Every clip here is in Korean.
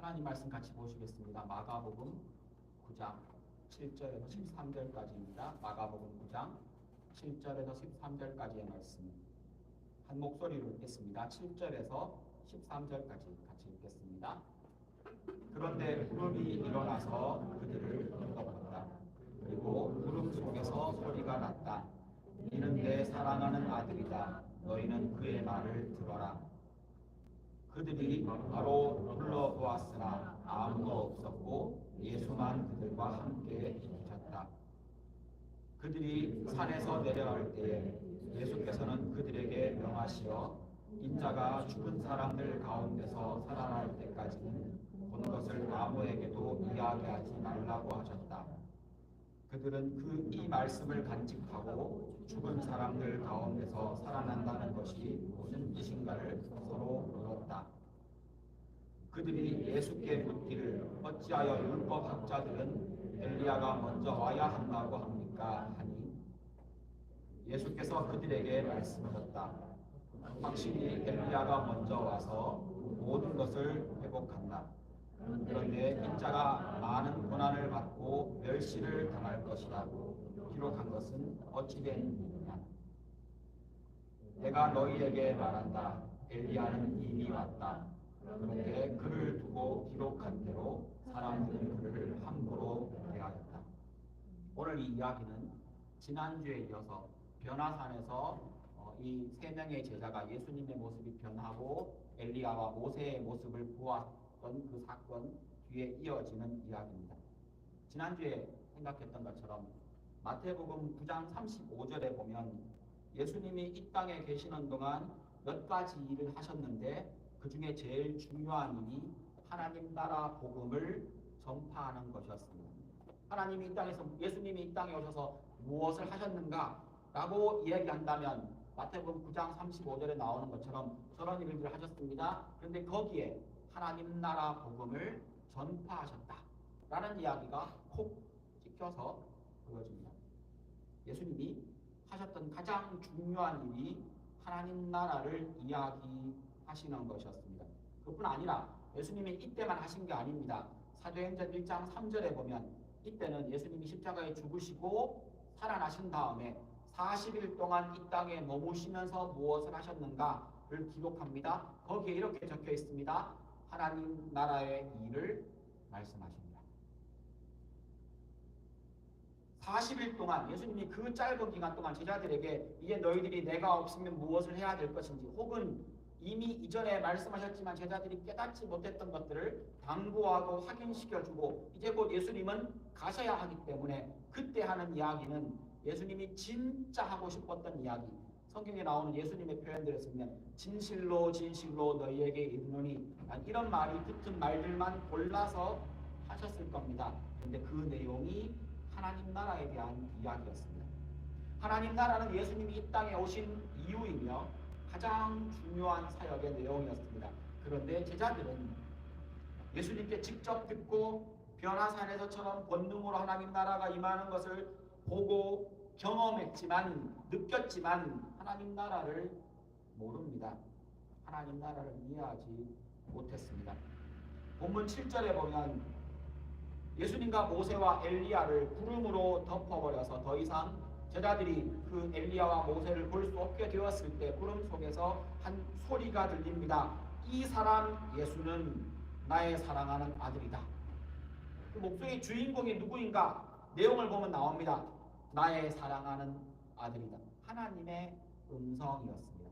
하나님 말씀 같이 보시겠습니다. 마가복음 9장 7절에서 13절까지입니다. 마가복음 9장 7절에서 13절까지의 말씀 한 목소리로 읽겠습니다. 7절에서 13절까지 같이 읽겠습니다. 그런데 구름이 일어나서 그들을 덮었다. 그리고 구름 속에서 소리가 났다. 이는 내 사랑하는 아들이다. 너희는 그의 말을 들어라. 그들이 바로 불러보았으나 아무도 없었고 예수만 그들과 함께 계셨다. 그들이 산에서 내려갈 때에 예수께서는 그들에게 명하시어 인자가 죽은 사람들 가운데서 살아날 때까지는 본 것을 아무에게도 이야기하지 말라고 하셨다. 그들은 이 말씀을 간직하고 죽은 사람들 가운데서 살아난다는 것이 무슨 뜻인가를 서로 물었다. 그들이 예수께 묻기를 어찌하여 율법학자들은 엘리야가 먼저 와야 한다고 합니까? 하니 예수께서 그들에게 말씀하셨다. 확실히 엘리야가 먼저 와서 모든 것을 회복한다. 그런데 인자가 많은 고난을 받고 멸시를 당할 것이라고 기록한 것은 어찌 된 일이냐? 내가 너희에게 말한다. 엘리야는 이미 왔다. 그런데 그를 두고 기록한 대로 사람들은 그를 함부로 대하였다. 오늘 이 이야기는 지난주에 이어서 변화산에서 이 세 명의 제자가 예수님의 모습이 변하고 엘리야와 모세의 모습을 보았던 그 사건 뒤에 이어지는 이야기입니다. 지난주에 생각했던 것처럼 마태복음 9장 35절에 보면 예수님이 이 땅에 계시는 동안 몇 가지 일을 하셨는데 그 중에 제일 중요한 일이 하나님 나라 복음을 전파하는 것이었습니다. 예수님이 이 땅에 오셔서 무엇을 하셨는가라고 이야기한다면 마태복음 9장 35절에 나오는 것처럼 저런 일을 하셨습니다. 그런데 거기에 하나님 나라 복음을 전파하셨다라는 이야기가 콕 찍혀서 보여집니다. 예수님이 하셨던 가장 중요한 일이 하나님 나라를 이야기하시는 것이었습니다. 그뿐 아니라 예수님이 이때만 하신 게 아닙니다. 사도행전 1장 3절에 보면 이때는 예수님이 십자가에 죽으시고 살아나신 다음에 40일 동안 이 땅에 머무시면서 무엇을 하셨는가를 기록합니다. 거기에 이렇게 적혀 있습니다. 하나님 나라의 일을 말씀하십니다. 40일 동안 예수님이 그 짧은 기간 동안 제자들에게 이제 너희들이 내가 없으면 무엇을 해야 될 것인지 혹은 이미 이전에 말씀하셨지만 제자들이 깨닫지 못했던 것들을 당부하고 확인시켜주고 이제 곧 예수님은 가셔야 하기 때문에 그때 하는 이야기는 예수님이 진짜 하고 싶었던 이야기, 성경에 나오는 예수님의 표현들을 쓰면 진실로 진실로 너희에게 이르노니 이런 말이 붙은 말들만 골라서 하셨을 겁니다. 그런데 그 내용이 하나님 나라에 대한 이야기였습니다. 하나님 나라는 예수님이 이 땅에 오신 이유이며 가장 중요한 사역의 내용이었습니다. 그런데 제자들은 예수님께 직접 듣고 변화산에서처럼 본능으로 하나님 나라가 임하는 것을 보고 경험했지만 느꼈지만 하나님 나라를 모릅니다. 하나님 나라를 이해하지 못했습니다. 본문 7절에 보면 예수님과 모세와 엘리야를 구름으로 덮어버려서 더 이상 제자들이 그 엘리야와 모세를 볼 수 없게 되었을 때 구름 속에서 한 소리가 들립니다. 이 사람 예수는 나의 사랑하는 아들이다. 그 목소리의 주인공이 누구인가? 내용을 보면 나옵니다. 나의 사랑하는 아들이다. 하나님의 음성이었습니다.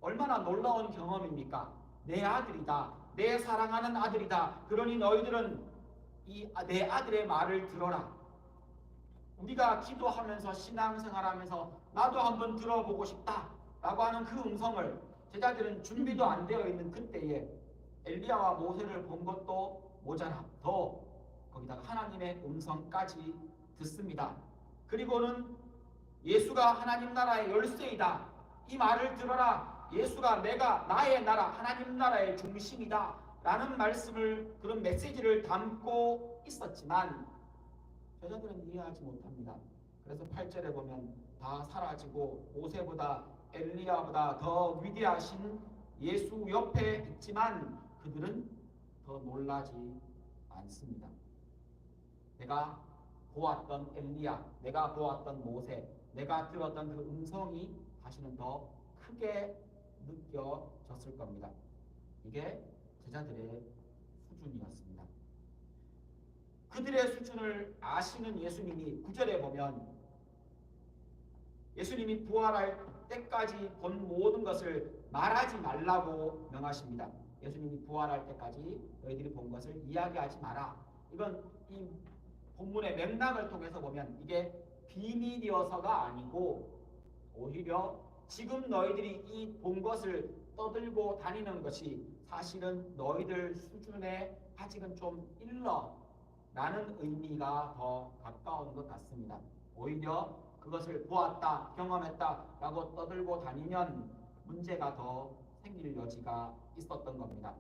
얼마나 놀라운 경험입니까? 내 아들이다. 내 사랑하는 아들이다. 그러니 너희들은 내 아들의 말을 들어라. 우리가 기도하면서 신앙생활하면서 나도 한번 들어보고 싶다라고 하는 그 음성을 제자들은 준비도 안 되어 있는 그때에 엘리야와 모세를 본 것도 모자라 더 거기다가 하나님의 음성까지 듣습니다. 그리고는 예수가 하나님 나라의 열쇠이다. 이 말을 들어라. 예수가 나의 나라 하나님 나라의 중심이다 라는 말씀을 그런 메시지를 담고 있었지만 제자들은 이해하지 못합니다. 그래서 8절에 보면 다 사라지고 모세보다 엘리야보다 더 위대하신 예수 옆에 있지만 그들은 더 놀라지 않습니다. 내가 보았던 엘리야, 내가 보았던 모세, 내가 들었던 그 음성이 다시는 더 크게 느껴졌을 겁니다. 이게 제자들의 수준이었습니다. 그들의 수준을 아시는 예수님이 9절에 보면 예수님이 부활할 때까지 본 모든 것을 말하지 말라고 명하십니다. 예수님이 부활할 때까지 너희들이 본 것을 이야기하지 마라. 이건 이 본문의 맥락을 통해서 보면 이게 비밀이어서가 아니고 오히려 지금 너희들이 이 본 것을 떠들고 다니는 것이 사실은 너희들 수준에 아직은 좀 일러 라는 의미가 더 가까운 것 같습니다. 오히려 그것을 보았다, 경험했다 라고 떠들고 다니면 문제가 더 생길 여지가 있었던 겁니다.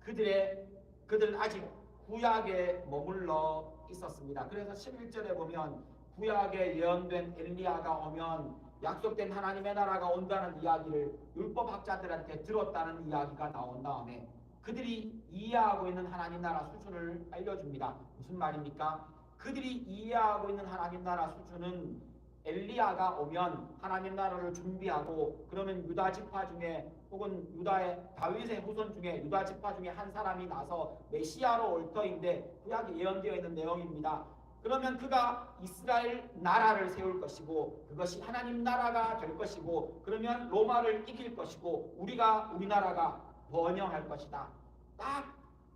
그들은 아직 구약에 머물러 있었습니다. 그래서 11절에 보면 구약에 예언된 엘리야가 오면 약속된 하나님의 나라가 온다는 이야기를 율법학자들한테 들었다는 이야기가 나온 다음에 그들이 이해하고 있는 하나님 나라 수준을 알려줍니다. 무슨 말입니까? 그들이 이해하고 있는 하나님 나라 수준은 엘리야가 오면 하나님 나라를 준비하고 그러면 유다 지파 중에 혹은 유다의 다윗의 후손 중에 유다 지파 중에 한 사람이 나서 메시아로 올 터인데 구약에 예언되어 있는 내용입니다. 그러면 그가 이스라엘 나라를 세울 것이고 그것이 하나님 나라가 될 것이고 그러면 로마를 이길 것이고 우리나라가 번영할 것이다. 딱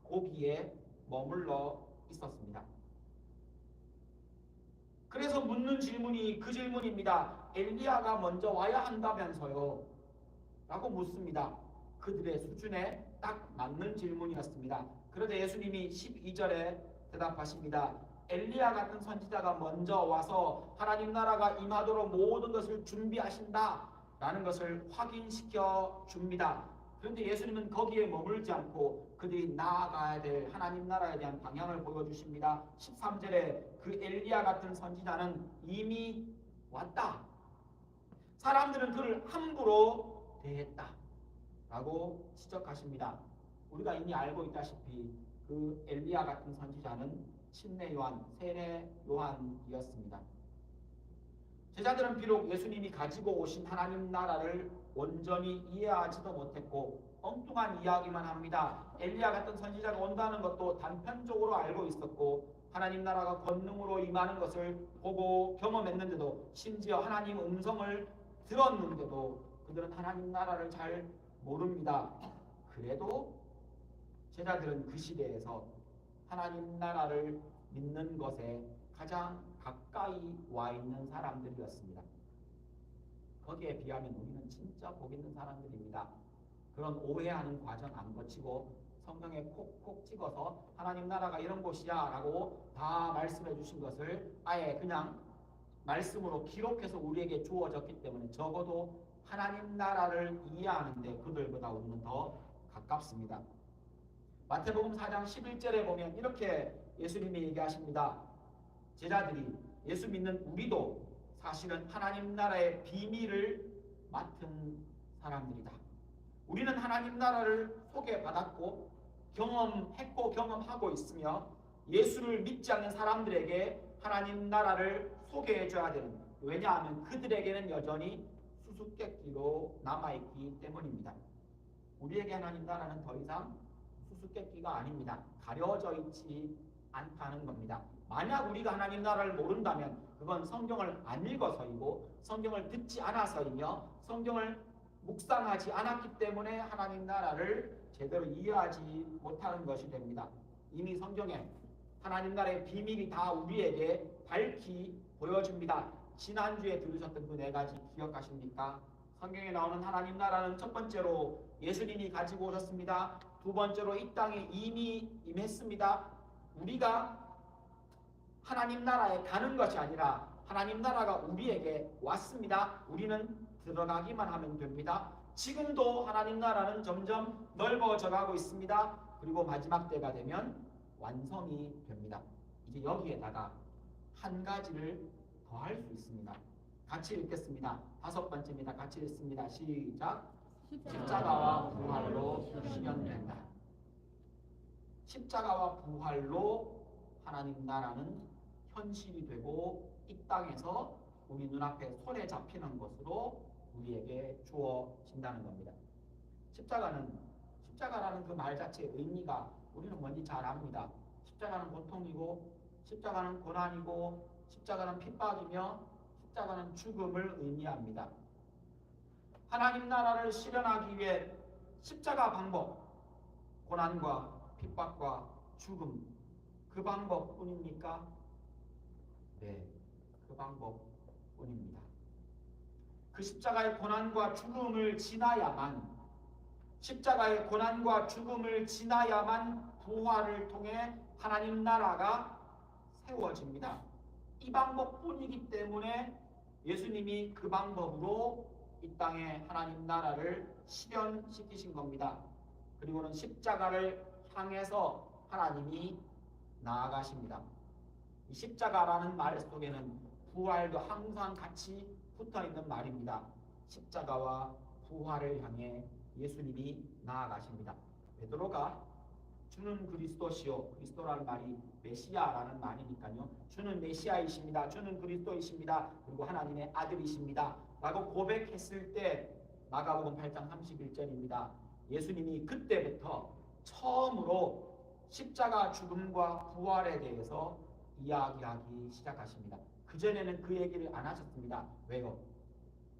거기에 머물러 있었습니다. 그래서 묻는 질문이 그 질문입니다. 엘리야가 먼저 와야 한다면서요? 라고 묻습니다. 그들의 수준에 딱 맞는 질문이었습니다. 그런데 예수님이 12절에 대답하십니다. 엘리야 같은 선지자가 먼저 와서 하나님 나라가 임하도록 모든 것을 준비하신다 라는 것을 확인시켜 줍니다. 그런데 예수님은 거기에 머물지 않고 그들이 나아가야 될 하나님 나라에 대한 방향을 보여주십니다. 13절에 그 엘리야 같은 선지자는 이미 왔다. 사람들은 그를 함부로 대했다 라고 지적하십니다. 우리가 이미 알고 있다시피 그 엘리야 같은 선지자는 침례 요한, 세례 요한이었습니다. 제자들은 비록 예수님이 가지고 오신 하나님 나라를 온전히 이해하지도 못했고 엉뚱한 이야기만 합니다. 엘리야 같은 선지자가 온다는 것도 단편적으로 알고 있었고 하나님 나라가 권능으로 임하는 것을 보고 경험했는데도 심지어 하나님 음성을 들었는데도 그들은 하나님 나라를 잘 모릅니다. 그래도 제자들은 그 시대에서 하나님 나라를 믿는 것에 가장 가까이 와 있는 사람들이었습니다. 거기에 비하면 우리는 진짜 복 있는 사람들입니다. 그런 오해하는 과정 안 거치고 성경에 콕콕 찍어서 하나님 나라가 이런 곳이야 라고 다 말씀해 주신 것을 아예 그냥 말씀으로 기록해서 우리에게 주어졌기 때문에 적어도 하나님 나라를 이해하는데 그들보다 우리는 더 가깝습니다. 마태복음 4장 11절에 보면 이렇게 예수님이 얘기하십니다. 제자들이 예수 믿는 우리도 사실은 하나님 나라의 비밀을 맡은 사람들이다. 우리는 하나님 나라를 소개받았고 경험했고 경험하고 있으며 예수를 믿지 않는 사람들에게 하나님 나라를 소개해줘야 되는, 왜냐하면 그들에게는 여전히 수수께끼로 남아있기 때문입니다. 우리에게 하나님 나라는 더 이상 수수께끼가 아닙니다. 가려져 있지 않다는 겁니다. 만약 우리가 하나님 나라를 모른다면 그건 성경을 안 읽어서이고 성경을 듣지 않아서이며 성경을 묵상하지 않았기 때문에 하나님 나라를 제대로 이해하지 못하는 것이 됩니다. 이미 성경에 하나님 나라의 비밀이 다 우리에게 밝히 보여줍니다. 지난주에 들으셨던 그 네 가지 기억하십니까? 성경에 나오는 하나님 나라는 첫 번째로 예수님이 가지고 오셨습니다. 두 번째로 이 땅에 이미 임했습니다. 우리가 하나님 나라에 가는 것이 아니라 하나님 나라가 우리에게 왔습니다. 우리는 들어가기만 하면 됩니다. 지금도 하나님 나라는 점점 넓어져 가고 있습니다. 그리고 마지막 때가 되면 완성이 됩니다. 이제 여기에다가 한 가지를 더 할 수 있습니다. 같이 읽겠습니다. 다섯 번째입니다. 같이 읽습니다. 시작. 십자가와 부활로 실현된다. 십자가와 부활로 하나님 나라는 현실이 되고 이 땅에서 우리 눈앞에 손에 잡히는 것으로 우리에게 주어진다는 겁니다. 십자가라는 그 말 자체의 의미가 우리는 뭔지 잘 압니다. 십자가는 고통이고, 십자가는 고난이고, 십자가는 핍박이며, 십자가는 죽음을 의미합니다. 하나님 나라를 실현하기 위해 십자가 방법, 고난과 핍박과 죽음, 그 방법뿐입니까? 네, 그 방법뿐입니다. 그 십자가의 고난과 죽음을 지나야만, 십자가의 고난과 죽음을 지나야만 부활을 통해 하나님 나라가 세워집니다. 이 방법뿐이기 때문에 예수님이 그 방법으로 이 땅에 하나님 나라를 실현시키신 겁니다. 그리고는 십자가를 향해서 하나님이 나아가십니다. 이 십자가라는 말 속에는 부활도 항상 같이 붙어있는 말입니다. 십자가와 부활을 향해 예수님이 나아가십니다. 베드로가 주는 그리스도시요, 그리스도라는 말이 메시아라는 말이니까요, 주는 메시아이십니다, 주는 그리스도이십니다, 그리고 하나님의 아들이십니다 라고 고백했을 때 마가복음 8장 31절입니다. 예수님이 그때부터 처음으로 십자가 죽음과 부활에 대해서 이야기하기 시작하십니다. 그전에는 그 얘기를 안 하셨습니다. 왜요?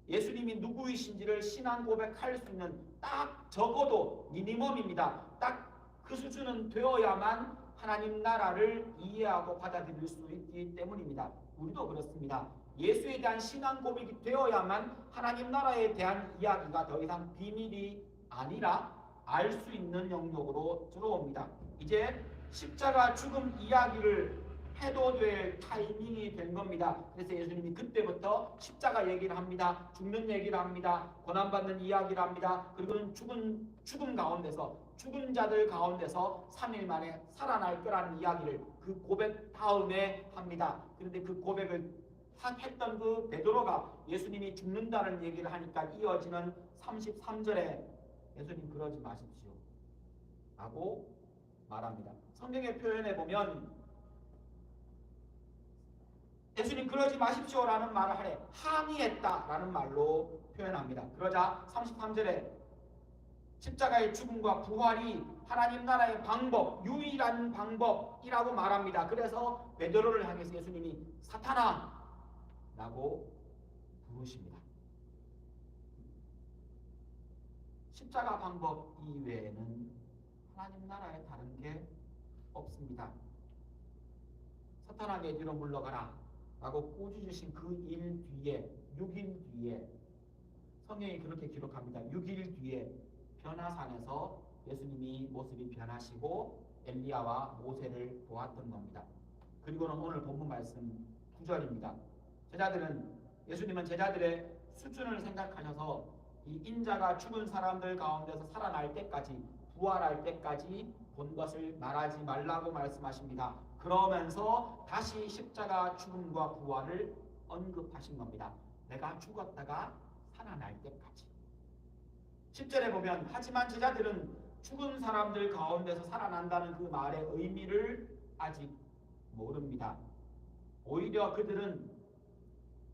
예수님이 누구이신지를 신앙 고백할 수 있는 딱 적어도 미니멈입니다. 딱 그 수준은 되어야만 하나님 나라를 이해하고 받아들일 수 있기 때문입니다. 우리도 그렇습니다. 예수에 대한 신앙 고백이 되어야만 하나님 나라에 대한 이야기가 더 이상 비밀이 아니라 알 수 있는 영역으로 들어옵니다. 이제 십자가 죽음 이야기를 해도 될 타이밍이 된 겁니다. 그래서 예수님이 그때부터 십자가 얘기를 합니다. 죽는 얘기를 합니다. 고난받는 이야기를 합니다. 그리고는 죽음 가운데서, 죽은 자들 가운데서 3일 만에 살아날 거라는 이야기를 그 고백 다음에 합니다. 그런데 그 고백을 했던 그 베드로가 예수님이 죽는다는 얘기를 하니까 이어지는 33절에 예수님 그러지 마십시오 라고 말합니다. 성경의 표현에 보면 예수님 그러지 마십시오라는 말을 하래 항의했다라는 말로 표현합니다. 그러자 33절에 십자가의 죽음과 부활이 하나님 나라의 방법, 유일한 방법이라고 말합니다. 그래서 베드로를 향해서 예수님이 사탄아 라고 부르십니다. 십자가 방법 이외에는 하나님 나라에 다른 게 없습니다. 사탄아 내 뒤로 물러가라 라고 꾸짖으신 그 일 뒤에 6일 뒤에 성경이 그렇게 기록합니다. 6일 뒤에 변화산에서 예수님이 모습이 변하시고 엘리야와 모세를 보았던 겁니다. 그리고는 오늘 본문 말씀 9절입니다. 예수님은 제자들의 수준을 생각하셔서 이 인자가 죽은 사람들 가운데서 살아날 때까지, 부활할 때까지 본 것을 말하지 말라고 말씀하십니다. 그러면서 다시 십자가 죽음과 부활을 언급하신 겁니다. 내가 죽었다가 살아날 때까지. 10절에 보면 하지만 제자들은 죽은 사람들 가운데서 살아난다는 그 말의 의미를 아직 모릅니다. 오히려 그들은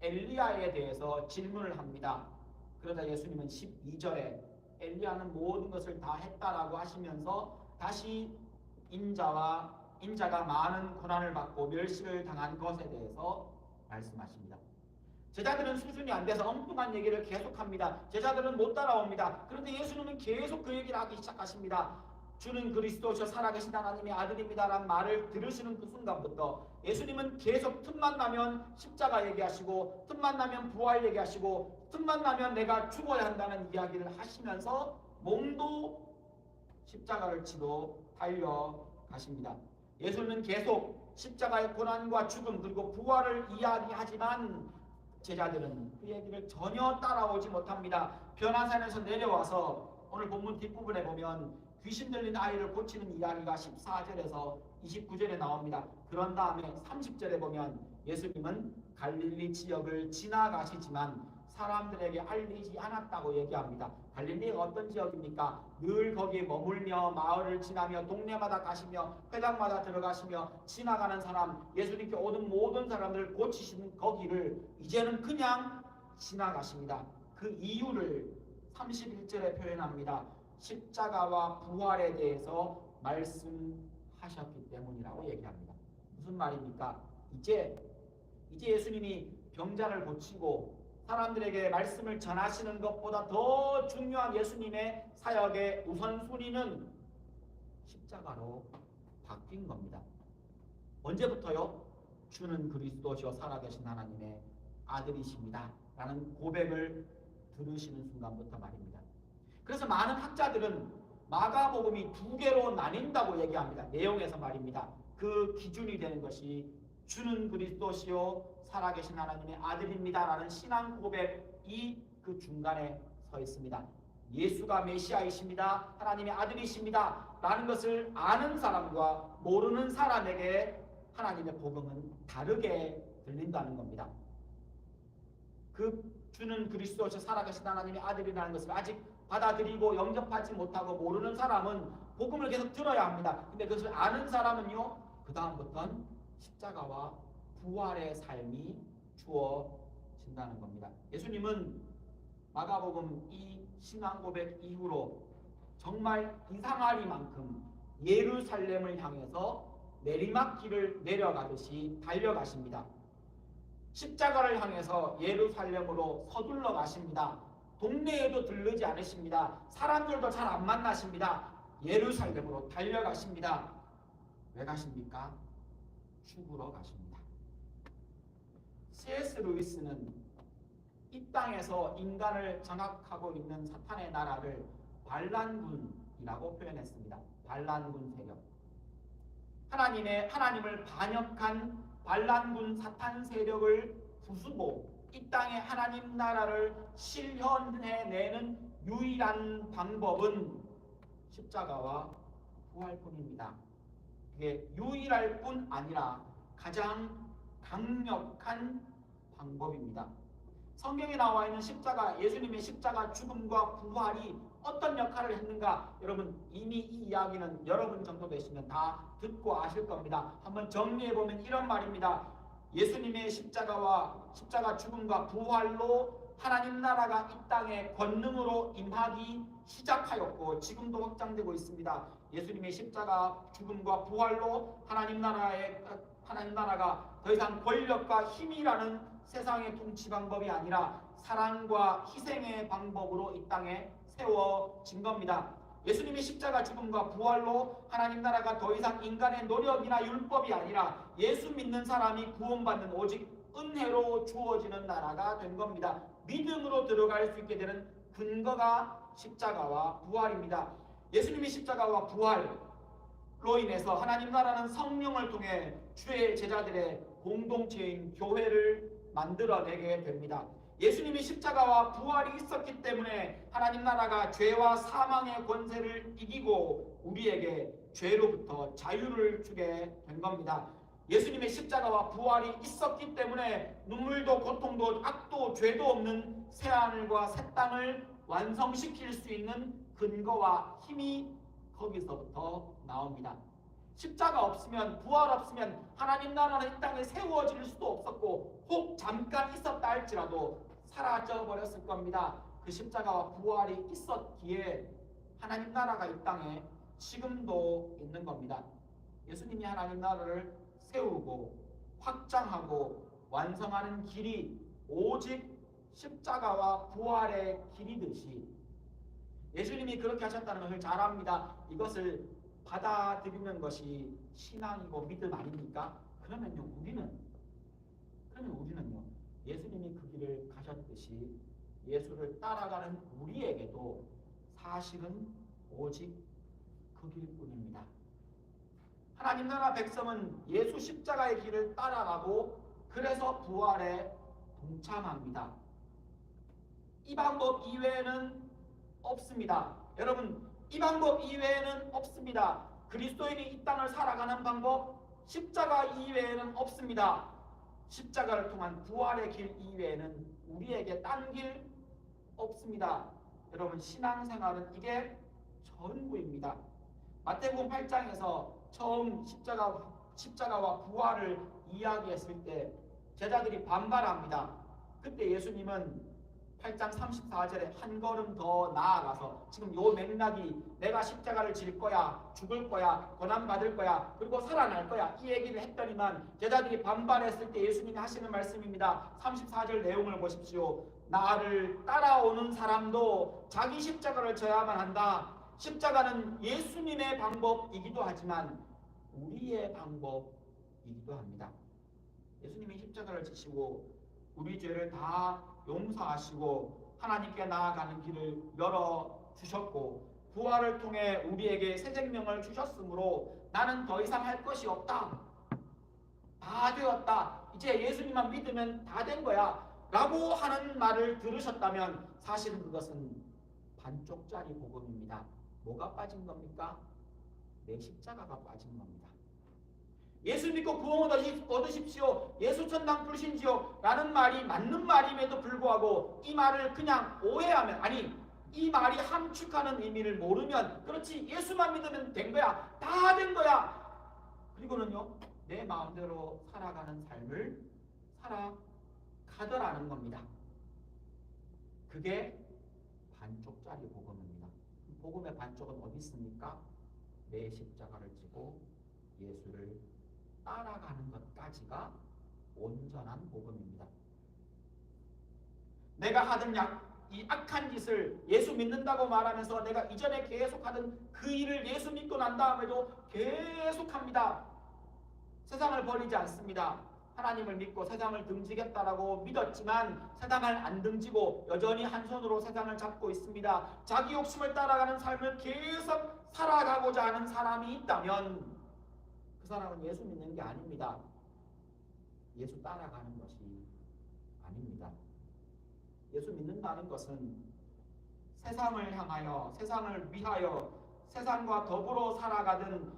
엘리야에 대해서 질문을 합니다. 그러자 예수님은 12절에 엘리야는 모든 것을 다 했다라고 하시면서 다시 인자가 많은 고난을 받고 멸시를 당한 것에 대해서 말씀하십니다. 제자들은 수준이 안 돼서 엉뚱한 얘기를 계속합니다. 제자들은 못 따라옵니다. 그런데 예수님은 계속 그 얘기를 하기 시작하십니다. 주는 그리스도시요 살아계신 하나님의 아들입니다라는 말을 들으시는 그 순간부터 예수님은 계속 틈만 나면 십자가 얘기하시고, 틈만 나면 부활 얘기하시고, 틈만 나면 내가 죽어야 한다는 이야기를 하시면서 몸도 십자가를 치고 달려가십니다. 예수님은 계속 십자가의 고난과 죽음 그리고 부활을 이야기하지만 제자들은 그 얘기를 전혀 따라오지 못합니다. 변화산에서 내려와서 오늘 본문 뒷부분에 보면 귀신 들린 아이를 고치는 이야기가 14절에서 29절에 나옵니다. 그런 다음에 30절에 보면 예수님은 갈릴리 지역을 지나가시지만 사람들에게 알리지 않았다고 얘기합니다. 갈릴리가 어떤 지역입니까? 늘 거기에 머물며 마을을 지나며 동네마다 가시며 회당마다 들어가시며 지나가는 사람, 예수님께 오는 모든 사람들을 고치시는 거기를 이제는 그냥 지나가십니다. 그 이유를 31절에 표현합니다. 십자가와 부활에 대해서 말씀하셨기 때문이라고 얘기합니다. 무슨 말입니까? 이제 예수님이 병자를 고치고 사람들에게 말씀을 전하시는 것보다 더 중요한 예수님의 사역의 우선순위는 십자가로 바뀐 겁니다. 언제부터요? 주는 그리스도시요 살아계신 하나님의 아들이십니다 라는 고백을 들으시는 순간부터 말입니다. 그래서 많은 학자들은 마가복음이 두 개로 나뉜다고 얘기합니다. 내용에서 말입니다. 그 기준이 되는 것이 주는 그리스도시요 살아계신 하나님의 아들입니다 라는 신앙 고백이 그 중간에 서 있습니다. 예수가 메시아이십니다. 하나님의 아들이십니다 라는 것을 아는 사람과 모르는 사람에게 하나님의 복음은 다르게 들린다는 겁니다. 그 주는 그리스도시요 살아계신 하나님의 아들이라는 것을 아직 받아들이고 영접하지 못하고 모르는 사람은 복음을 계속 들어야 합니다. 근데 그것을 아는 사람은요, 그 다음부터는 십자가와 부활의 삶이 주어진다는 겁니다. 예수님은 마가복음 이 신앙 고백 이후로 정말 이상하리만큼 예루살렘을 향해서 내리막길을 내려가듯이 달려가십니다. 십자가를 향해서 예루살렘으로 서둘러 가십니다. 동네에도 들르지 않으십니다. 사람들도 잘 안 만나십니다. 예루살렘으로 달려가십니다. 왜 가십니까? 죽으러 가십니다. C.S. 루이스는 이 땅에서 인간을 장악하고 있는 사탄의 나라를 반란군이라고 표현했습니다. 반란군 세력. 하나님을 반역한 반란군 사탄 세력을 부수고 이 땅에 하나님 나라를 실현해내는 유일한 방법은 십자가와 부활뿐입니다. 그게 유일할 뿐 아니라 가장 강력한 방법입니다. 성경에 나와 있는 십자가, 예수님의 십자가 죽음과 부활이 어떤 역할을 했는가, 여러분 이미 이 이야기는 여러분 정도 되시면 다 듣고 아실 겁니다. 한번 정리해보면 이런 말입니다. 예수님의 십자가 죽음과 부활로 하나님 나라가 이 땅에 권능으로 임하기 시작하였고 지금도 확장되고 있습니다. 예수님의 십자가 죽음과 부활로 하나님 나라가 더 이상 권력과 힘이라는 세상의 통치 방법이 아니라 사랑과 희생의 방법으로 이 땅에 세워진 겁니다. 예수님의 십자가 죽음과 부활로 하나님 나라가 더 이상 인간의 노력이나 율법이 아니라 예수 믿는 사람이 구원받는 오직 은혜로 주어지는 나라가 된 겁니다. 믿음으로 들어갈 수 있게 되는 근거가 십자가와 부활입니다. 예수님의 십자가와 부활로 인해서 하나님 나라는 성령을 통해 주의 제자들의 공동체인 교회를 만들어내게 됩니다. 예수님이 십자가와 부활이 있었기 때문에 하나님 나라가 죄와 사망의 권세를 이기고 우리에게 죄로부터 자유를 주게 된 겁니다. 예수님의 십자가와 부활이 있었기 때문에 눈물도 고통도 악도 죄도 없는 새하늘과 새 땅을 완성시킬 수 있는 근거와 힘이 거기서부터 나옵니다. 십자가 없으면, 부활 없으면 하나님 나라는 이 땅에 세워질 수도 없었고 혹 잠깐 있었다 할지라도 사라져 버렸을 겁니다. 그 십자가와 부활이 있었기에 하나님 나라가 이 땅에 지금도 있는 겁니다. 예수님이 하나님 나라를 세우고 확장하고 완성하는 길이 오직 십자가와 부활의 길이듯이 예수님이 그렇게 하셨다는 것을 잘 압니다. 이것을 받아들이는 것이 신앙이고 믿음 아닙니까? 그러면요 우리는요 예수님이 그 길을 가셨듯이 예수를 따라가는 우리에게도 사실은 오직 그 길뿐입니다. 하나님 나라 백성은 예수 십자가의 길을 따라가고 그래서 부활에 동참합니다. 이 방법 이외에는 없습니다. 여러분, 이 방법 이외에는 없습니다. 그리스도인이 이 땅을 살아가는 방법, 십자가 이외에는 없습니다. 십자가를 통한 부활의 길 이외에는 우리에게 딴 길 없습니다. 여러분, 신앙생활은 이게 전부입니다. 마태복음 8장에서 처음 십자가와 부활을 이야기했을 때 제자들이 반발합니다. 그때 예수님은 8장 34절에 한 걸음 더 나아가서 지금 요 맥락이 내가 십자가를 질 거야, 죽을 거야, 고난받을 거야, 그리고 살아날 거야, 이 얘기를 했더니만 제자들이 반발했을 때 예수님이 하시는 말씀입니다. 34절 내용을 보십시오. 나를 따라오는 사람도 자기 십자가를 져야만 한다. 십자가는 예수님의 방법이기도 하지만 우리의 방법이기도 합니다. 예수님이 십자가를 지시고 우리 죄를 다 용서하시고 하나님께 나아가는 길을 열어주셨고 부활을 통해 우리에게 새 생명을 주셨으므로 나는 더 이상 할 것이 없다. 다 되었다. 이제 예수님만 믿으면 다 된 거야. 라고 하는 말을 들으셨다면 사실은 그것은 반쪽짜리 복음입니다. 뭐가 빠진 겁니까? 내 십자가가 빠진 겁니다. 예수 믿고 구원 얻으십시오. 예수 천당 부르신지요 라는 말이 맞는 말임에도 불구하고 이 말을 그냥 오해하면, 아니 이 말이 함축하는 의미를 모르면, 그렇지 예수만 믿으면 된 거야, 다 된 거야, 그리고는요 내 마음대로 살아가는 삶을 살아가더라는 겁니다. 그게 반쪽짜리 복음입니다. 복음의 반쪽은 어디 있습니까? 내 십자가를 지고 예수를 따라가는 것까지가 온전한 복음입니다. 내가 하던 이 악한 짓을 예수 믿는다고 말하면서 내가 이전에 계속하던 그 일을 예수 믿고 난 다음에도 계속합니다. 세상을 버리지 않습니다. 하나님을 믿고 세상을 등지겠다라고 믿었지만 세상을 안 등지고 여전히 한 손으로 세상을 잡고 있습니다. 자기 욕심을 따라가는 삶을 계속 살아가고자 하는 사람이 있다면 그 사람은 예수 믿는 게 아닙니다. 예수 따라가는 것이 아닙니다. 예수 믿는다는 것은 세상을 향하여, 세상을 위하여, 세상과 더불어 살아가던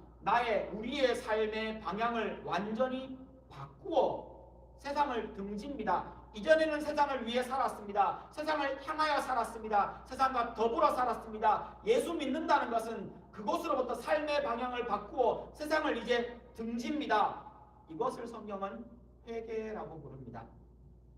우리의 삶의 방향을 완전히 바꾸어 세상을 등집니다. 이전에는 세상을 위해 살았습니다. 세상을 향하여 살았습니다. 세상과 더불어 살았습니다. 예수 믿는다는 것은 그곳으로부터 삶의 방향을 바꾸어 세상을 이제 등집니다. 이것을 성경은 회개라고 부릅니다.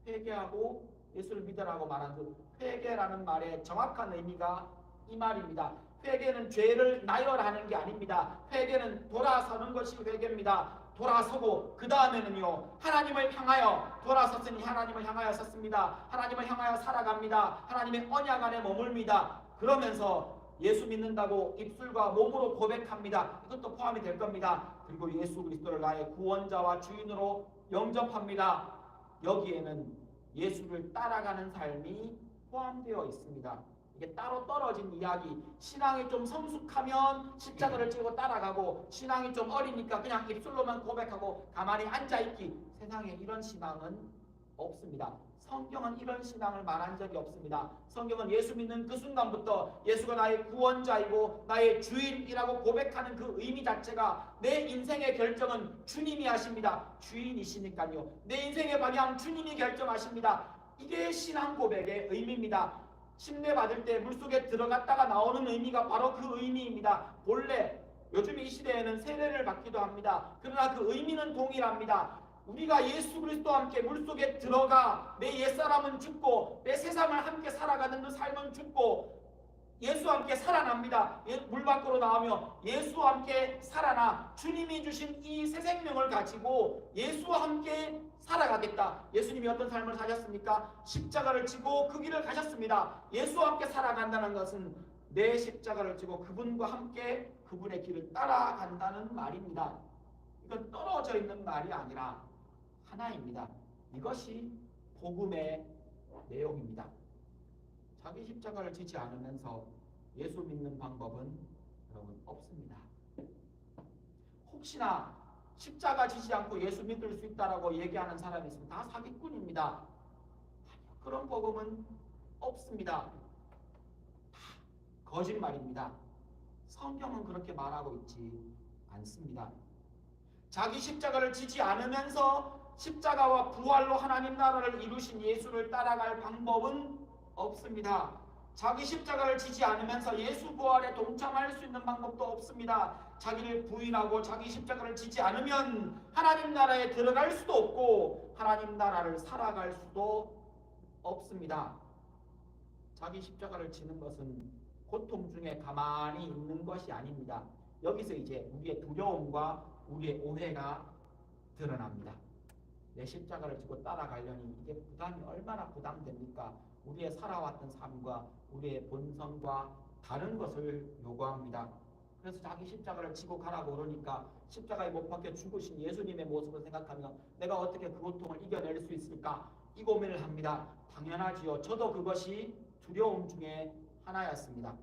회개하고 예수를 믿으라고 말한 그 회개라는 말의 정확한 의미가 이 말입니다. 회개는 죄를 나열하는 게 아닙니다. 회개는 돌아서는 것이 회개입니다. 돌아서고 그 다음에는요 하나님을 향하여 돌아섰으니 하나님을 향하여 섰습니다. 하나님을 향하여 살아갑니다. 하나님의 언약 안에 머물니다. 그러면서 예수 믿는다고 입술과 몸으로 고백합니다. 이것도 포함이 될 겁니다. 그리고 예수 그리스도를 나의 구원자와 주인으로 영접합니다. 여기에는 예수를 따라가는 삶이 포함되어 있습니다. 이게 따로 떨어진 이야기. 신앙이 좀 성숙하면 십자가를 지고 따라가고 신앙이 좀 어리니까 그냥 입술로만 고백하고 가만히 앉아있기. 세상에 이런 신앙은 없습니다. 성경은 이런 신앙을 말한 적이 없습니다. 성경은 예수 믿는 그 순간부터 예수가 나의 구원자이고 나의 주인이라고 고백하는 그 의미 자체가 내 인생의 결정은 주님이 하십니다. 주인이시니까요. 내 인생의 방향 주님이 결정하십니다. 이게 신앙 고백의 의미입니다. 침례 받을 때 물속에 들어갔다가 나오는 의미가 바로 그 의미입니다. 본래 요즘 이 시대에는 세례를 받기도 합니다. 그러나 그 의미는 동일합니다. 우리가 예수 그리스도와 함께 물속에 들어가 내 옛사람은 죽고 내 세상을 함께 살아가는 그 삶은 죽고 예수와 함께 살아납니다. 물 밖으로 나오며 예수와 함께 살아나 주님이 주신 이 새 생명을 가지고 예수와 함께 살아가겠다. 예수님이 어떤 삶을 사셨습니까? 십자가를 지고 그 길을 가셨습니다. 예수와 함께 살아간다는 것은 내 십자가를 지고 그분과 함께 그분의 길을 따라간다는 말입니다. 이건 떨어져 있는 말이 아니라 하나입니다. 이것이 복음의 내용입니다. 자기 십자가를 지지 않으면서 예수 믿는 방법은 여러분 없습니다. 혹시나 십자가 지지 않고 예수 믿을 수 있다라고 얘기하는 사람이 있으면 다 사기꾼입니다. 그런 복음은 없습니다. 거짓말입니다. 성경은 그렇게 말하고 있지 않습니다. 자기 십자가를 지지 않으면서 십자가와 부활로 하나님 나라를 이루신 예수를 따라갈 방법은 없습니다. 자기 십자가를 지지 않으면서 예수 부활에 동참할 수 있는 방법도 없습니다. 자기를 부인하고 자기 십자가를 지지 않으면 하나님 나라에 들어갈 수도 없고 하나님 나라를 살아갈 수도 없습니다. 자기 십자가를 지는 것은 고통 중에 가만히 있는 것이 아닙니다. 여기서 이제 우리의 두려움과 우리의 오해가 드러납니다. 내 십자가를 지고 따라가려니 이게 부담이 얼마나 부담됩니까? 우리의 살아왔던 삶과 우리의 본성과 다른 것을 요구합니다. 그래서 자기 십자가를 지고 가라고 그러니까 십자가에 못 박혀 죽으신 예수님의 모습을 생각하며 내가 어떻게 그 고통을 이겨낼 수 있을까? 이 고민을 합니다. 당연하지요. 저도 그것이 두려움 중에 하나였습니다.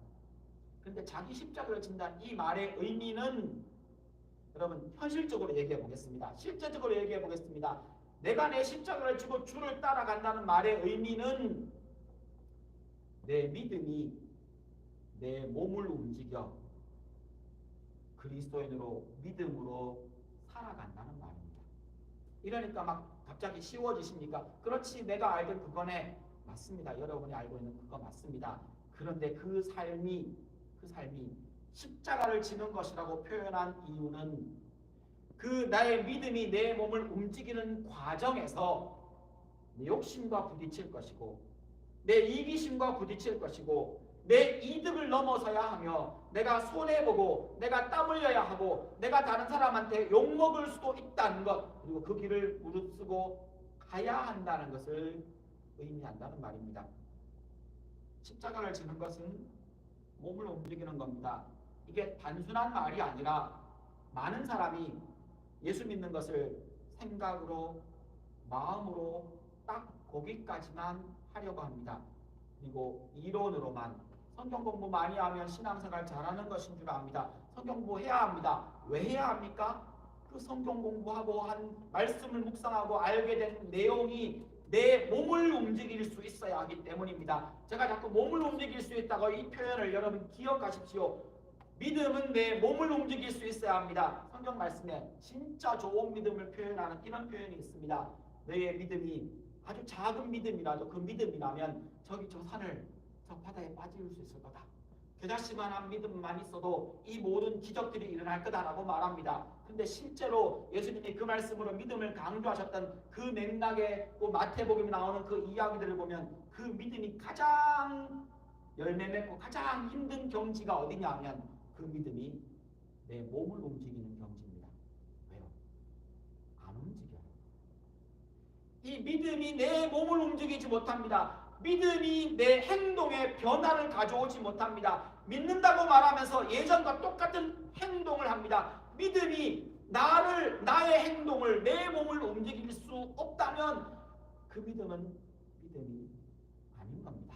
그런데 자기 십자가를 진다는 이 말의 의미는 여러분 현실적으로 얘기해 보겠습니다. 실제적으로 얘기해 보겠습니다. 내가 내 십자가를 지고 주를 따라간다는 말의 의미는 내 믿음이 내 몸을 움직여 그리스도인으로 믿음으로 살아간다는 말입니다. 이러니까 막 갑자기 쉬워지십니까? 그렇지, 내가 알던 그거네. 맞습니다. 여러분이 알고 있는 그거 맞습니다. 그런데 그 삶이 십자가를 지는 것이라고 표현한 이유는 그 나의 믿음이 내 몸을 움직이는 과정에서 내 욕심과 부딪힐 것이고 내 이기심과 부딪힐 것이고 내 이득을 넘어서야 하며 내가 손해보고 내가 땀 흘려야 하고 내가 다른 사람한테 욕먹을 수도 있다는 것, 그리고 그 길을 무릅쓰고 가야 한다는 것을 의미한다는 말입니다. 십자가를 지는 것은 몸을 움직이는 겁니다. 이게 단순한 말이 아니라 많은 사람이 예수 믿는 것을 생각으로 마음으로 딱 거기까지만 하려고 합니다. 그리고 이론으로만 성경 공부 많이 하면 신앙생활 잘하는 것인 줄 압니다. 성경 공부해야 합니다. 왜 해야 합니까? 그 성경 공부하고 한 말씀을 묵상하고 알게 된 내용이 내 몸을 움직일 수 있어야 하기 때문입니다. 제가 자꾸 몸을 움직일 수 있다고 이 표현을 여러분 기억하십시오. 믿음은 내 몸을 움직일 수 있어야 합니다. 성경 말씀에 진짜 좋은 믿음을 표현하는 이런 표현이 있습니다. 너의 믿음이 아주 작은 믿음이라도 그 믿음이라면 저기 저 산을 저 바다에 빠질 수 있을 거다. 겨자씨만한 믿음만 있어도 이 모든 기적들이 일어날 거다라고 말합니다. 근데 실제로 예수님이 그 말씀으로 믿음을 강조하셨던 그 맥락에 마태복음에 나오는 그 이야기들을 보면 그 믿음이 가장 열매 맺고 가장 힘든 경지가 어디냐면 그 믿음이 내 몸을 움직이는 경지입니다. 왜요? 안 움직여요. 이 믿음이 내 몸을 움직이지 못합니다. 믿음이 내 행동에 변화를 가져오지 못합니다. 믿는다고 말하면서 예전과 똑같은 행동을 합니다. 믿음이 나의 행동을, 내 몸을 움직일 수 없다면 그 믿음은 믿음이 아닌 겁니다.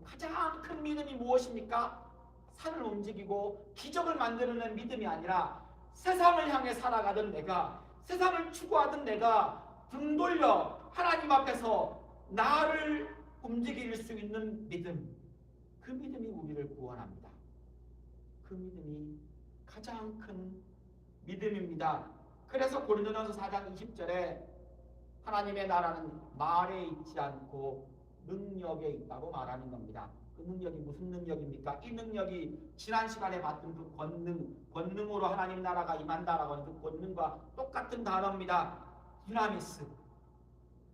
가장 큰 믿음이 무엇입니까? 산을 움직이고 기적을 만들어낸 믿음이 아니라 세상을 향해 살아가던 내가, 세상을 추구하던 내가 등 돌려 하나님 앞에서 나를 움직일 수 있는 믿음, 그 믿음이 우리를 구원합니다. 그 믿음이 가장 큰 믿음입니다. 그래서 고린도전서 4장 20절에 하나님의 나라는 말에 있지 않고 능력에 있다고 말하는 겁니다. 그 능력이 무슨 능력입니까? 이 능력이 지난 시간에 봤던 그 권능으로 하나님 나라가 임한다라고 하는 그 권능과 똑같은 단어입니다. 디나미스.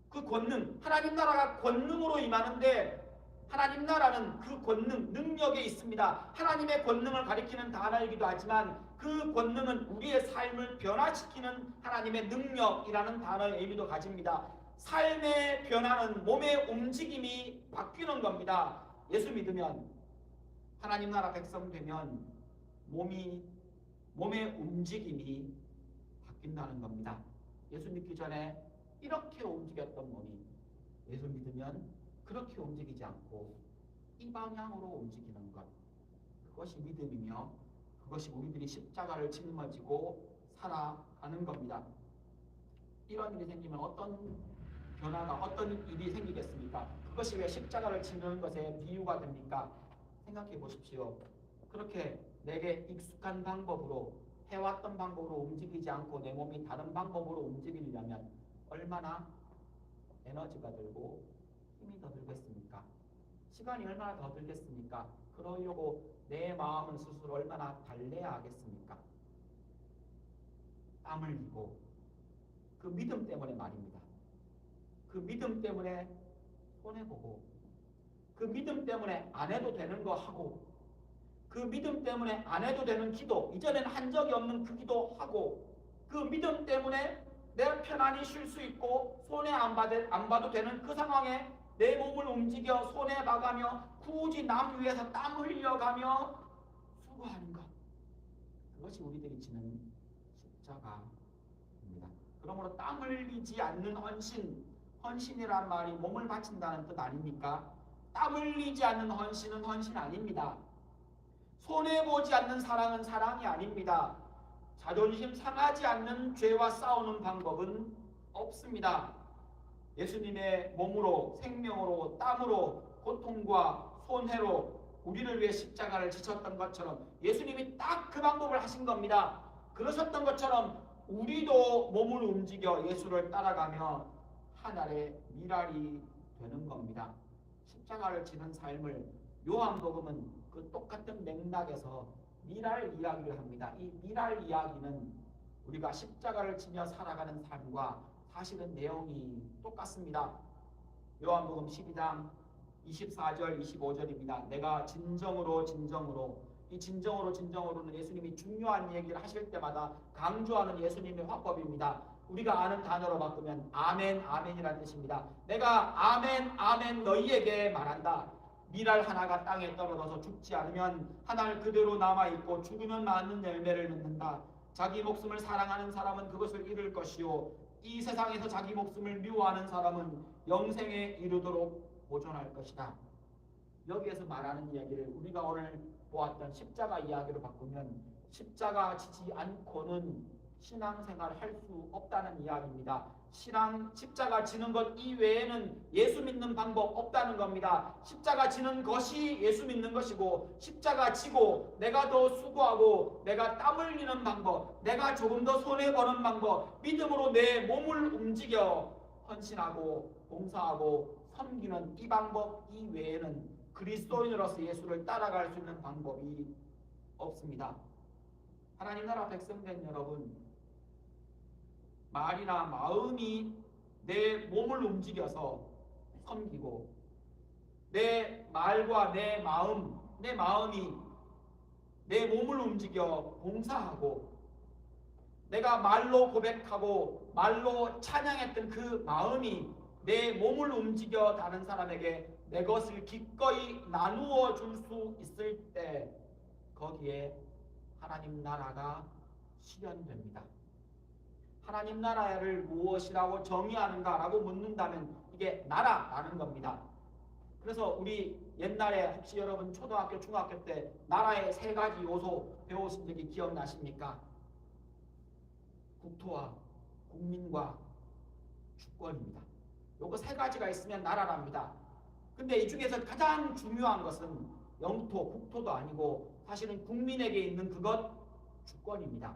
그 권능, 하나님 나라가 권능으로 임하는데 하나님 나라는 그 권능, 능력에 있습니다. 하나님의 권능을 가리키는 단어이기도 하지만 그 권능은 우리의 삶을 변화시키는 하나님의 능력이라는 단어의 의미도 가집니다. 삶의 변화는 몸의 움직임이 바뀌는 겁니다. 예수 믿으면, 하나님 나라 백성 되면 몸의 움직임이 바뀐다는 겁니다. 예수 믿기 전에 이렇게 움직였던 몸이 예수 믿으면 그렇게 움직이지 않고 이 방향으로 움직이는 것, 그것이 믿음이며 그것이 우리들이 십자가를 짊어지고 살아가는 겁니다. 이런 일이 생기면 어떤 변화가, 어떤 일이 생기겠습니까? 그것이 왜 십자가를 지는 것에 비유가 됩니까? 생각해 보십시오. 그렇게 내게 익숙한 방법으로, 해왔던 방법으로 움직이지 않고 내 몸이 다른 방법으로 움직이려면 얼마나 에너지가 들고 힘이 더 들겠습니까? 시간이 얼마나 더 들겠습니까? 그러려고 내 마음은 스스로 얼마나 달래야 하겠습니까? 땀 흘리고 그 믿음 때문에 말입니다. 그 믿음 때문에 손해보고 그 믿음 때문에 안 해도 되는 거 하고 그 믿음 때문에 안 해도 되는 기도, 이전에는 한 적이 없는 그 기도 하고 그 믿음 때문에 내가 편안히 쉴 수 있고 손해 안 봐도 되는 그 상황에 내 몸을 움직여 손해 봐가며 굳이 남 위해서 땀 흘려가며 수고하는 것, 그것이 우리들이 지는 십자가입니다. 그러므로 땀 흘리지 않는 헌신, 헌신이란 말이 몸을 바친다는 뜻 아닙니까? 땀 흘리지 않는 헌신은 헌신 아닙니다. 손해보지 않는 사랑은 사랑이 아닙니다. 자존심 상하지 않는 죄와 싸우는 방법은 없습니다. 예수님의 몸으로, 생명으로, 땀으로, 고통과 손해로 우리를 위해 십자가를 지셨던 것처럼 예수님이 딱 그 방법을 하신 겁니다. 그러셨던 것처럼 우리도 몸을 움직여 예수를 따라가며 하늘의 미랄이 되는 겁니다. 십자가를 지는 삶을 요한복음은 그 똑같은 맥락에서 미랄 이야기를 합니다. 이 미랄 이야기는 우리가 십자가를 지며 살아가는 삶과 사실은 내용이 똑같습니다. 요한복음 12장 24절 25절입니다. 내가 진정으로 이 진정으로는 예수님이 중요한 얘기를 하실 때마다 강조하는 예수님의 화법입니다. 우리가 아는 단어로 바꾸면 아멘 아멘이라는 뜻입니다. 내가 아멘 아멘 너희에게 말한다. 미랄 하나가 땅에 떨어져서 죽지 않으면 하늘 그대로 남아있고 죽으면 많은 열매를 맺는다. 자기 목숨을 사랑하는 사람은 그것을 잃을 것이요 이 세상에서 자기 목숨을 미워하는 사람은 영생에 이르도록 보존할 것이다. 여기에서 말하는 이야기를 우리가 오늘 보았던 십자가 이야기로 바꾸면 십자가 지지 않고는 신앙생활을 할 수 없다는 이야기입니다. 십자가 지는 것 이외에는 예수 믿는 방법 없다는 겁니다. 십자가 지는 것이 예수 믿는 것이고 십자가 지고 내가 더 수고하고 내가 땀 흘리는 방법, 내가 조금 더 손해보는 방법, 믿음으로 내 몸을 움직여 헌신하고 봉사하고 섬기는 이 방법 이외에는 그리스도인으로서 예수를 따라갈 수 있는 방법이 없습니다. 하나님 나라 백성된 여러분, 말이나 마음이 내 몸을 움직여서 섬기고 내 말과 내 마음이 내 몸을 움직여 봉사하고 내가 말로 고백하고 말로 찬양했던 그 마음이 내 몸을 움직여 다른 사람에게 내 것을 기꺼이 나누어 줄 수 있을 때 거기에 하나님 나라가 실현됩니다. 하나님 나라를 무엇이라고 정의하는가라고 묻는다면 이게 나라라는 겁니다. 그래서 우리 옛날에 혹시 여러분 초등학교, 중학교 때 나라의 세 가지 요소 배우신 적이 기억나십니까? 국토와 국민과 주권입니다. 요거 세 가지가 있으면 나라랍니다. 근데 이 중에서 가장 중요한 것은 영토, 국토도 아니고 사실은 국민에게 있는 그것 주권입니다.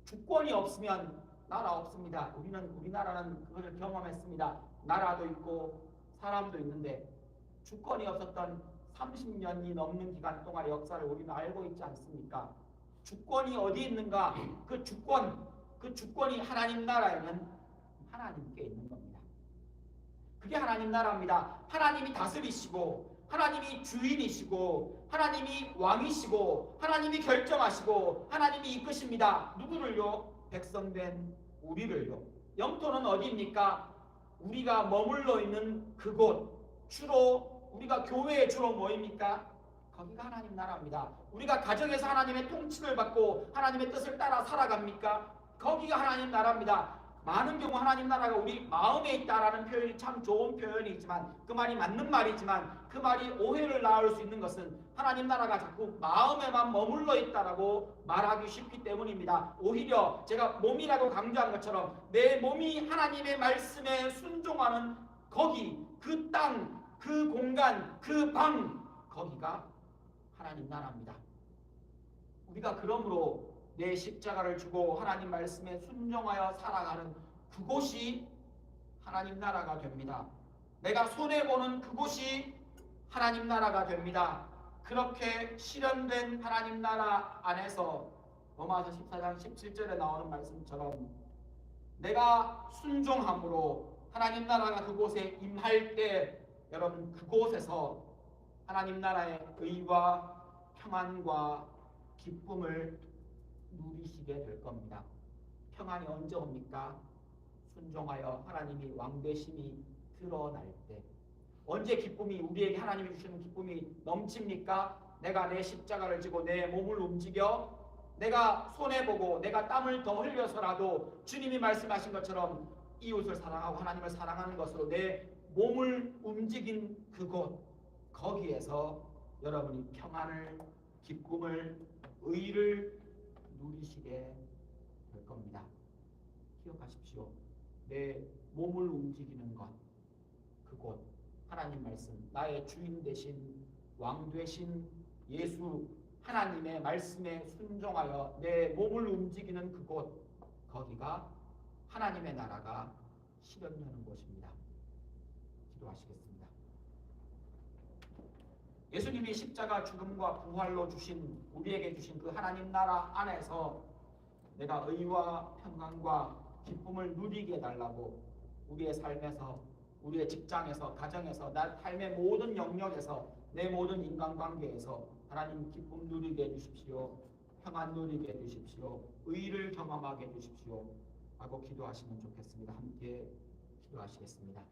주권이 없으면 나라 없습니다. 우리나라는 그것을 경험했습니다. 나라도 있고 사람도 있는데 주권이 없었던 30년이 넘는 기간 동안의 역사를 우리는 알고 있지 않습니까? 주권이 어디 있는가? 그 주권이 하나님 나라에는 하나님께 있는 겁니다. 그게 하나님 나라입니다. 하나님이 다스리시고 하나님이 주인이시고 하나님이 왕이시고 하나님이 결정하시고 하나님이 이끄십니다. 누구를요? 백성된 우리를요. 영토는 어디입니까? 우리가 머물러 있는 그곳, 주로 우리가 교회에 주로 모입니까? 거기가 하나님 나라입니다. 우리가 가정에서 하나님의 통치를 받고 하나님의 뜻을 따라 살아갑니까? 거기가 하나님 나라입니다. 많은 경우 하나님 나라가 우리 마음에 있다라는 표현이 참 좋은 표현이지만 그 말이 맞는 말이지만 그 말이 오해를 낳을 수 있는 것은 하나님 나라가 자꾸 마음에만 머물러 있다라고 말하기 쉽기 때문입니다. 오히려 제가 몸이라고 강조한 것처럼 내 몸이 하나님의 말씀에 순종하는 거기, 그 땅, 그 공간, 그 방, 거기가 하나님 나라입니다. 우리가 그러므로 내 십자가를 주고 하나님 말씀에 순종하여 살아가는 그곳이 하나님 나라가 됩니다. 내가 손해보는 그곳이 하나님 나라가 됩니다. 그렇게 실현된 하나님 나라 안에서 로마서 14장 17절에 나오는 말씀처럼 내가 순종함으로 하나님 나라가 그곳에 임할 때 여러분 그곳에서 하나님 나라의 의와 평안과 기쁨을 누리시게 될 겁니다. 평안이 언제 옵니까? 순종하여 하나님이 왕되심이 드러날 때. 언제 기쁨이 우리에게 하나님이 주시는 기쁨이 넘칩니까? 내가 내 십자가를 지고 내 몸을 움직여 내가 손해보고 내가 땀을 더 흘려서라도 주님이 말씀하신 것처럼 이웃을 사랑하고 하나님을 사랑하는 것으로 내 몸을 움직인 그곳 거기에서 여러분이 평안을 기쁨을 의를 누리시게 될 겁니다. 기억하십시오. 내 몸을 움직이는 것 그곳 하나님 말씀 나의 주인 되신 왕 되신 예수 하나님의 말씀에 순종하여 내 몸을 움직이는 그곳 거기가 하나님의 나라가 실현되는 곳입니다. 기도하시겠습니다. 예수님이 십자가 죽음과 부활로 주신 우리에게 주신 그 하나님 나라 안에서 내가 의와 평강과 기쁨을 누리게 해달라고 우리의 삶에서 우리의 직장에서 가정에서 나 삶의 모든 영역에서 내 모든 인간관계에서 하나님 기쁨 누리게 해주십시오. 평안 누리게 해주십시오. 의를 경험하게 해주십시오. 하고 기도하시면 좋겠습니다. 함께 기도하시겠습니다.